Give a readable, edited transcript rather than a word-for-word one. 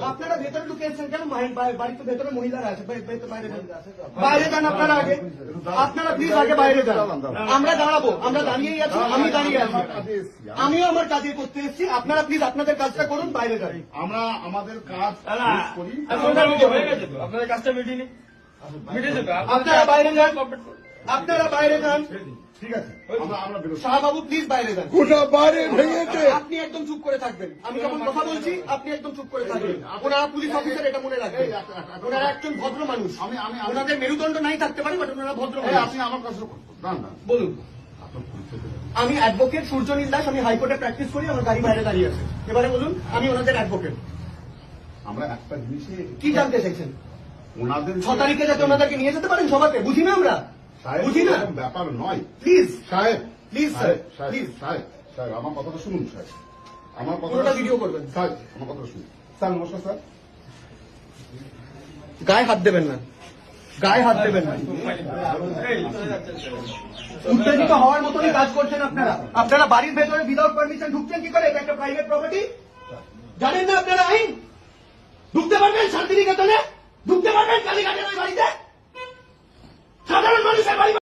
আপনারা ভেতরে ঢুকে এসেছেন কেন? বাড়িতে ভেতরে মহিলারা আছে, বাইরে যান আপনারা আগে। আপনারা প্লিজ আগে বাইরে যান। আমরা দাঁড়াবো, আমরা দাঁড়িয়েই আছি, আমি দাঁড়িয়ে আছি, আমিও আমার কাজে করতে এসেছি। আপনারা প্লিজ আপনাদের কাজটা করুন, বাইরে যান। আমরা আমাদের কাজ করি। আপনাদের কাজটা মিটিয়ে নিন, আপনারা বাইরে যান, আপনারা বাইরে যান। ঠিক আছে, আমরা বেরোচ্ছি। শাহবাবু প্লিজ বাইরে যান। গোটা বাইরে ভেঙেছে। আপনি একদম চুপ করে থাকবেন। আমি যখন কথা বলছি আপনি একদম চুপ করে থাকবেন। ওনারা পুলিশ অফিসার, এটা মনে রাখবেন। ওনারা একজন ভদ্র মানুষ। ওনাদের মেরুদণ্ড নাই থাকতে পারে, বাট ওনারা ভদ্র মানুষ। আপনি আমার কাছে বলুন। আমি অ্যাডভোকেট সূর্যনীল দাস, আমি হাইকোর্টে প্র্যাকটিস করি, আমার গাড়ি বাইরে দাঁড়িয়ে আছে। এবারে বলুন, আমি ওনাদের অ্যাডভোকেট। আমরা একটা জিনিসে কি জানতে চাইছেন? ওনাদের 6 তারিখে যাতে ওনাদেরকে নিয়ে যেতে পারেন সভাতে, বুঝি না আমরা, বুঝি না। ব্যাপার নয় প্লিজ সাহেব, প্লিজ স্যার, প্লিজ সাহেব, সাহেব আমার কথাটা শুনুন সাহেব, আমার পুরোটা কথাটা ভিডিও করবেন। সাহেব আমার কথাটা শুনুন। স্যার নমস্কার স্যার। গায়ে হাত দেবেন না, গায়ে হাত দেবেন না। উত্তেজিত হওয়ার মতনই কাজ করছেন আপনারা। আপনারা বাড়ির ভেতরে উইদাউট পারমিশন ঢুকছেন কি করে? এটা একটা প্রাইভেট প্রপার্টি। জানেন না আপনারা আইন? ঢুকতে পারবেন শান্তিনিকেতনে? ঢুকতে পারবেন কালীঘাটের ওই বাড়িতে? সাধারণ মানুষের বাড়ি